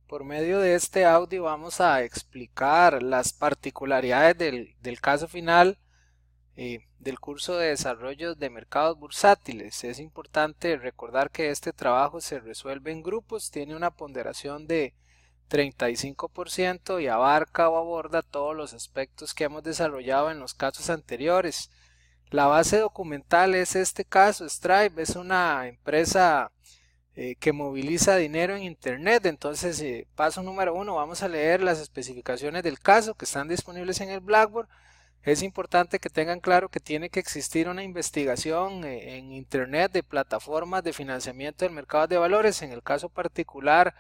Por medio de este audio vamos a explicar las particularidades del caso final del curso de desarrollo de mercados bursátiles. Es importante recordar que este trabajo se resuelve en grupos, tiene una ponderación de 35% y abarca o aborda todos los aspectos que hemos desarrollado en los casos anteriores. La base documental es este caso. Stripe es una empresa que moviliza dinero en internet. Entonces, paso número 1, vamos a leer las especificaciones del caso que están disponibles en el Blackboard. Es importante que tengan claro que tiene que existir una investigación en internet de plataformas de financiamiento del mercado de valores, en el caso particular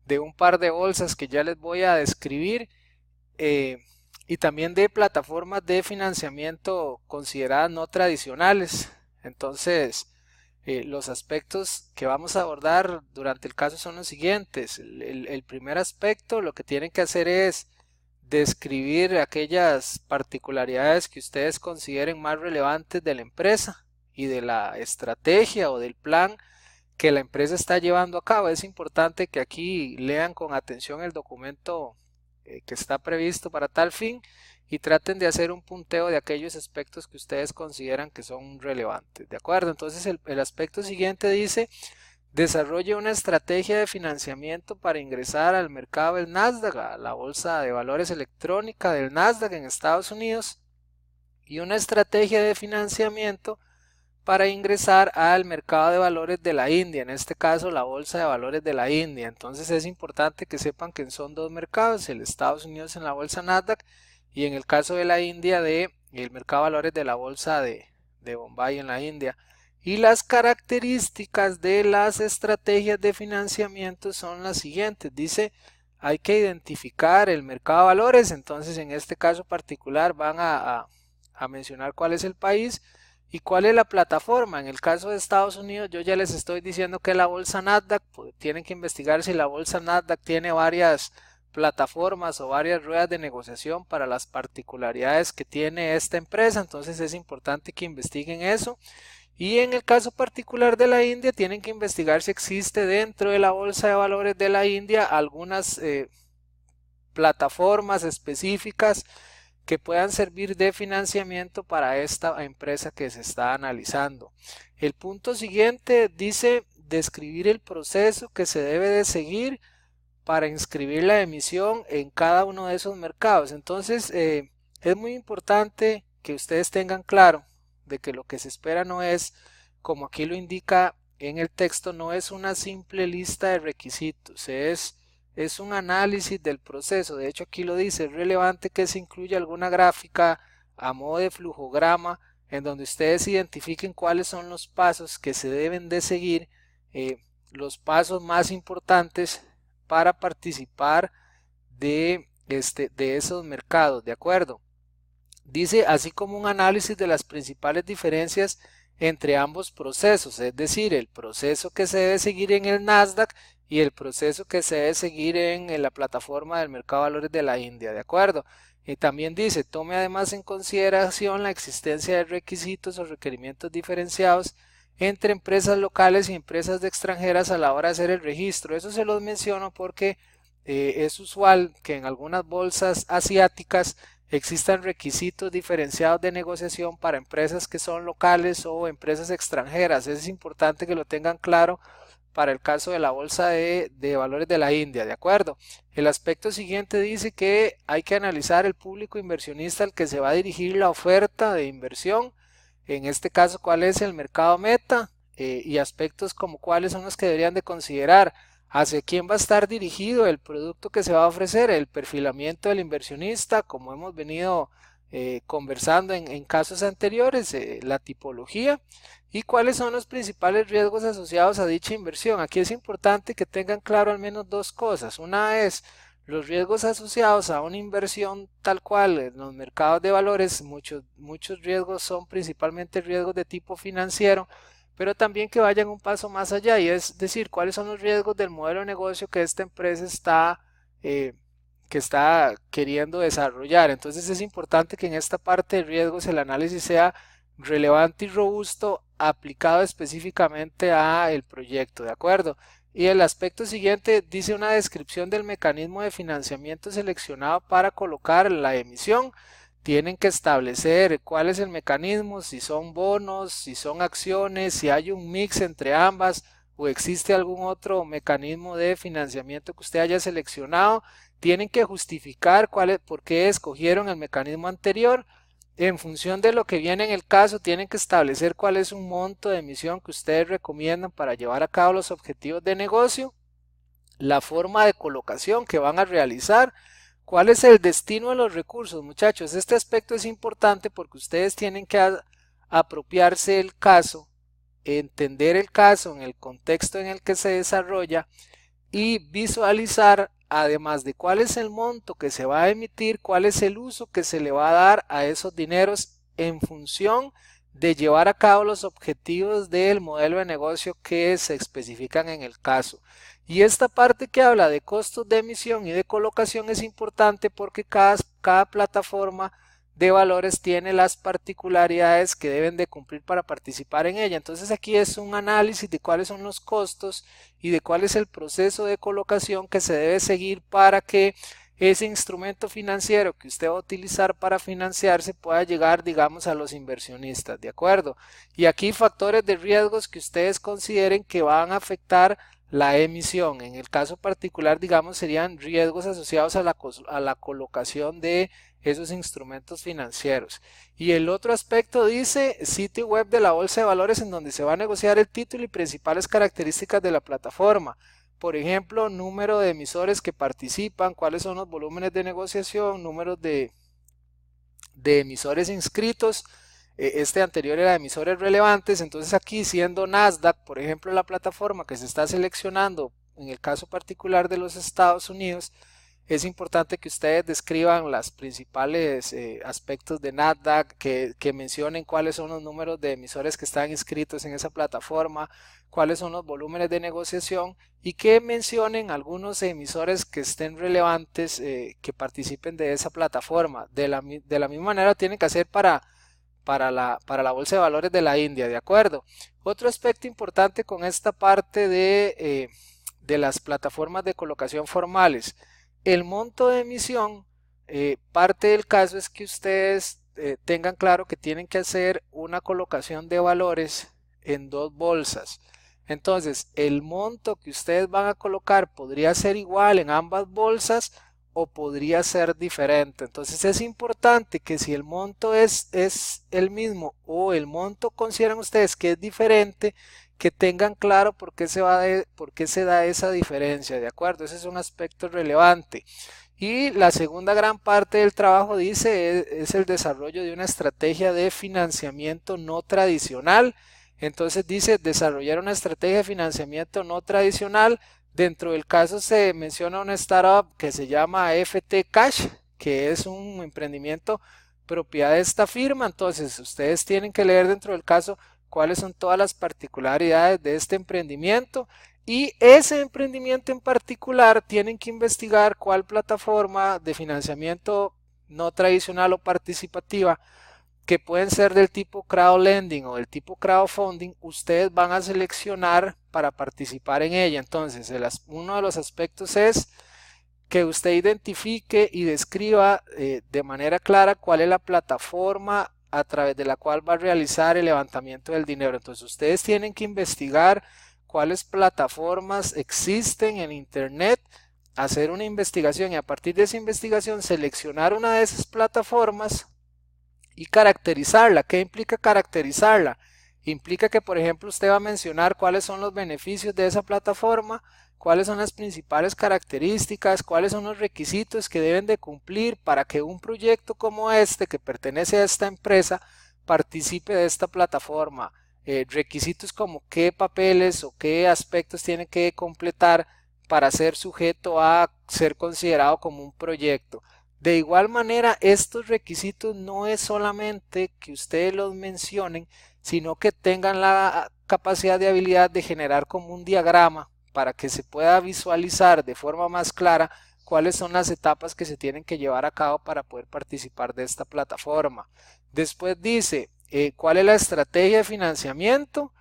de un par de bolsas que ya les voy a describir, eh, y también de plataformas de financiamiento consideradas no tradicionales. Entonces, los aspectos que vamos a abordar durante el caso son los siguientes. El primer aspecto, lo que tienen que hacer es describir aquellas particularidades que ustedes consideren más relevantes de la empresa y de la estrategia o del plan que la empresa está llevando a cabo. Es importante que aquí lean con atención el documento que está previsto para tal fin y traten de hacer un punteo de aquellos aspectos que ustedes consideran que son relevantes. ¿De acuerdo? Entonces el aspecto siguiente dice: desarrolle una estrategia de financiamiento para ingresar al mercado del Nasdaq, a la bolsa de valores electrónica del Nasdaq en Estados Unidos, y una estrategia de financiamiento para ingresar al mercado de valores de la India, en este caso la bolsa de valores de la India. Entonces es importante que sepan que son dos mercados, el Estados Unidos en la bolsa Nasdaq y en el caso de la India el mercado de valores de la bolsa de Bombay en la India. Y las características de las estrategias de financiamiento son las siguientes. Dice, hay que identificar el mercado de valores. Entonces en este caso particular van a mencionar cuál es el país y cuál es la plataforma. En el caso de Estados Unidos yo ya les estoy diciendo que la bolsa Nasdaq, pues tienen que investigar si la bolsa Nasdaq tiene varias plataformas o varias ruedas de negociación para las particularidades que tiene esta empresa. Entonces es importante que investiguen eso. Y en el caso particular de la India tienen que investigar si existe dentro de la bolsa de valores de la India algunas plataformas específicas que puedan servir de financiamiento para esta empresa que se está analizando. El punto siguiente dice describir el proceso que se debe de seguir para inscribir la emisión en cada uno de esos mercados. Entonces es muy importante que ustedes tengan claro de que lo que se espera no es, como aquí lo indica en el texto, no es una simple lista de requisitos, es un análisis del proceso. De hecho aquí lo dice, es relevante que se incluya alguna gráfica a modo de flujograma en donde ustedes identifiquen cuáles son los pasos que se deben de seguir, los pasos más importantes para participar de esos mercados. ¿De acuerdo? Dice, así como un análisis de las principales diferencias entre ambos procesos, es decir, el proceso que se debe seguir en el Nasdaq y el proceso que se debe seguir en la plataforma del mercado de valores de la India. ¿De acuerdo? Y también dice, tome además en consideración la existencia de requisitos o requerimientos diferenciados entre empresas locales y empresas de extranjeras a la hora de hacer el registro. Eso se los menciono porque es usual que en algunas bolsas asiáticas existan requisitos diferenciados de negociación para empresas que son locales o empresas extranjeras. Es importante que lo tengan claro para el caso de la bolsa de valores de la India. ¿De acuerdo? El aspecto siguiente dice que hay que analizar el público inversionista al que se va a dirigir la oferta de inversión. En este caso, cuál es el mercado meta, y aspectos como cuáles son los que deberían de considerar. Hacia quién va a estar dirigido el producto que se va a ofrecer, el perfilamiento del inversionista, como hemos venido conversando en casos anteriores, la tipología y cuáles son los principales riesgos asociados a dicha inversión. Aquí es importante que tengan claro al menos dos cosas. Una es los riesgos asociados a una inversión tal cual en los mercados de valores. Muchos riesgos son principalmente riesgos de tipo financiero, pero también que vayan un paso más allá, y es decir, cuáles son los riesgos del modelo de negocio que esta empresa está queriendo desarrollar. Entonces es importante que en esta parte de riesgos el análisis sea relevante y robusto, aplicado específicamente a el proyecto. ¿De acuerdo? Y el aspecto siguiente dice una descripción del mecanismo de financiamiento seleccionado para colocar la emisión. Tienen que establecer cuál es el mecanismo, si son bonos, si son acciones, si hay un mix entre ambas o existe algún otro mecanismo de financiamiento que usted haya seleccionado. Tienen que justificar por qué escogieron el mecanismo anterior. En función de lo que viene en el caso, tienen que establecer cuál es un monto de emisión que ustedes recomiendan para llevar a cabo los objetivos de negocio, la forma de colocación que van a realizar, cuál es el destino de los recursos. Muchachos, este aspecto es importante porque ustedes tienen que apropiarse del caso, entender el caso en el contexto en el que se desarrolla y visualizar, además de cuál es el monto que se va a emitir, cuál es el uso que se le va a dar a esos dineros en función de llevar a cabo los objetivos del modelo de negocio que se especifican en el caso. Y esta parte que habla de costos de emisión y de colocación es importante porque cada plataforma de valores tiene las particularidades que deben de cumplir para participar en ella. Entonces aquí es un análisis de cuáles son los costos y de cuál es el proceso de colocación que se debe seguir para que ese instrumento financiero que usted va a utilizar para financiarse pueda llegar, digamos, a los inversionistas, ¿de acuerdo? Y aquí factores de riesgos que ustedes consideren que van a afectar la emisión. En el caso particular, digamos, serían riesgos asociados a la colocación de esos instrumentos financieros. Y el otro aspecto dice sitio web de la bolsa de valores en donde se va a negociar el título y principales características de la plataforma. Por ejemplo, número de emisores que participan, cuáles son los volúmenes de negociación, números de emisores inscritos. Este anterior era emisores relevantes, entonces aquí siendo Nasdaq, por ejemplo, la plataforma que se está seleccionando en el caso particular de los Estados Unidos, es importante que ustedes describan los principales aspectos de Nasdaq, que mencionen cuáles son los números de emisores que están inscritos en esa plataforma, cuáles son los volúmenes de negociación y que mencionen algunos emisores que estén relevantes que participen de esa plataforma. De la misma manera tienen que hacer para la bolsa de valores de la India, ¿de acuerdo? Otro aspecto importante con esta parte de las plataformas de colocación formales. El monto de emisión, parte del caso es que ustedes tengan claro que tienen que hacer una colocación de valores en dos bolsas. Entonces, el monto que ustedes van a colocar podría ser igual en ambas bolsas o podría ser diferente. Entonces, es importante que si el monto es el mismo o el monto consideran ustedes que es diferente, que tengan claro por qué se da esa diferencia, ¿de acuerdo? Ese es un aspecto relevante. Y la segunda gran parte del trabajo dice es el desarrollo de una estrategia de financiamiento no tradicional. Entonces dice desarrollar una estrategia de financiamiento no tradicional. Dentro del caso se menciona una startup que se llama FT Cash, que es un emprendimiento propiedad de esta firma. Entonces ustedes tienen que leer dentro del caso cuáles son todas las particularidades de este emprendimiento y ese emprendimiento en particular tienen que investigar cuál plataforma de financiamiento no tradicional o participativa que pueden ser del tipo crowdlending o del tipo crowdfunding, ustedes van a seleccionar para participar en ella. Entonces, uno de los aspectos es que usted identifique y describa de manera clara cuál es la plataforma a través de la cual va a realizar el levantamiento del dinero. Entonces, ustedes tienen que investigar cuáles plataformas existen en Internet, hacer una investigación y a partir de esa investigación seleccionar una de esas plataformas y caracterizarla. ¿Qué implica caracterizarla? Implica que, por ejemplo, usted va a mencionar cuáles son los beneficios de esa plataforma, cuáles son las principales características, cuáles son los requisitos que deben de cumplir para que un proyecto como este, que pertenece a esta empresa, participe de esta plataforma. Requisitos como qué papeles o qué aspectos tiene que completar para ser sujeto a ser considerado como un proyecto. De igual manera, estos requisitos no es solamente que ustedes los mencionen, sino que tengan la capacidad de habilidad de generar como un diagrama para que se pueda visualizar de forma más clara cuáles son las etapas que se tienen que llevar a cabo para poder participar de esta plataforma. Después dice, ¿cuál es la estrategia de financiamiento?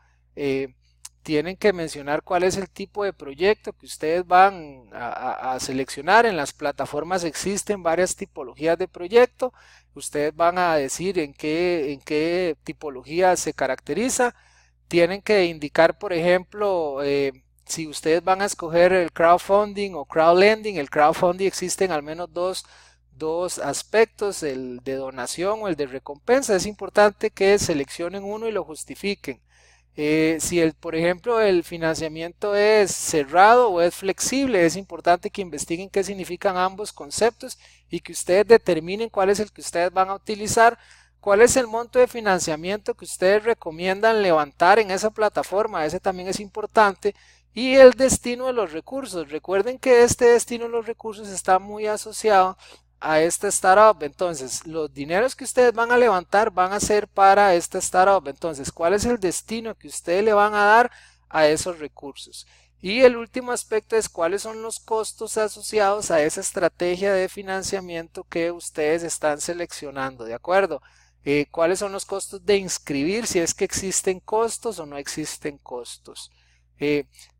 tienen que mencionar cuál es el tipo de proyecto que ustedes van a seleccionar. En las plataformas existen varias tipologías de proyecto. Ustedes van a decir en qué tipología se caracteriza. Tienen que indicar, por ejemplo, si ustedes van a escoger el crowdfunding o crowdlending. El crowdfunding existen al menos dos aspectos, el de donación o el de recompensa. Es importante que seleccionen uno y lo justifiquen. Si por ejemplo el financiamiento es cerrado o es flexible, es importante que investiguen qué significan ambos conceptos y que ustedes determinen cuál es el que ustedes van a utilizar, cuál es el monto de financiamiento que ustedes recomiendan levantar en esa plataforma. Ese también es importante, y el destino de los recursos. Recuerden que este destino de los recursos está muy asociado a esta startup. Entonces, los dineros que ustedes van a levantar van a ser para esta startup. Entonces, ¿cuál es el destino que ustedes le van a dar a esos recursos? Y el último aspecto es cuáles son los costos asociados a esa estrategia de financiamiento que ustedes están seleccionando, ¿de acuerdo? ¿Cuáles son los costos de inscribir? Si es que existen costos o no existen costos.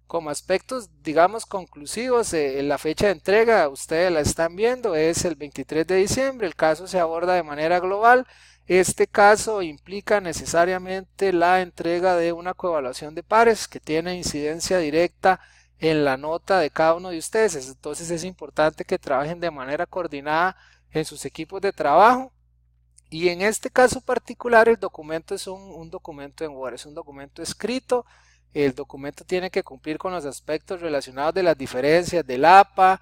Como aspectos, digamos, conclusivos, la fecha de entrega, ustedes la están viendo, es el 23 de diciembre. El caso se aborda de manera global. Este caso implica necesariamente la entrega de una coevaluación de pares que tiene incidencia directa en la nota de cada uno de ustedes. Entonces es importante que trabajen de manera coordinada en sus equipos de trabajo. Y en este caso particular, el documento es un documento en Word, es un documento escrito. El documento tiene que cumplir con los aspectos relacionados de las diferencias del APA.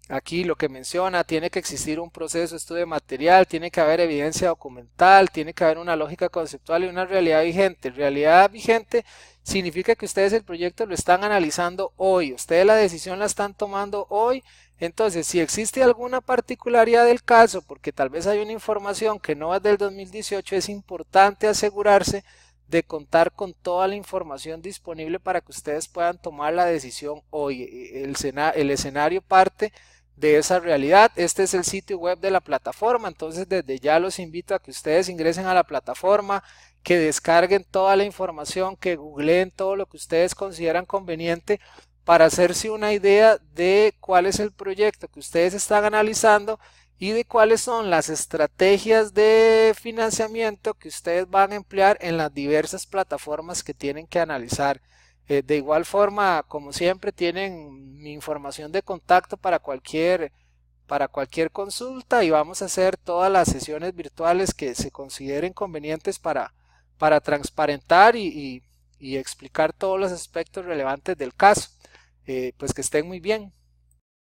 Aquí lo que menciona, tiene que existir un proceso de estudio de material, tiene que haber evidencia documental, tiene que haber una lógica conceptual y una realidad vigente. Realidad vigente significa que ustedes el proyecto lo están analizando hoy, ustedes la decisión la están tomando hoy. Entonces, si existe alguna particularidad del caso, porque tal vez hay una información que no es del 2018, es importante asegurarse de contar con toda la información disponible para que ustedes puedan tomar la decisión hoy. El escenario parte de esa realidad. Este es el sitio web de la plataforma. Entonces desde ya los invito a que ustedes ingresen a la plataforma, que descarguen toda la información, que googleen todo lo que ustedes consideran conveniente para hacerse una idea de cuál es el proyecto que ustedes están analizando y de cuáles son las estrategias de financiamiento que ustedes van a emplear en las diversas plataformas que tienen que analizar. De igual forma, como siempre, tienen mi información de contacto para cualquier consulta, y vamos a hacer todas las sesiones virtuales que se consideren convenientes para transparentar y explicar todos los aspectos relevantes del caso. Pues que estén muy bien.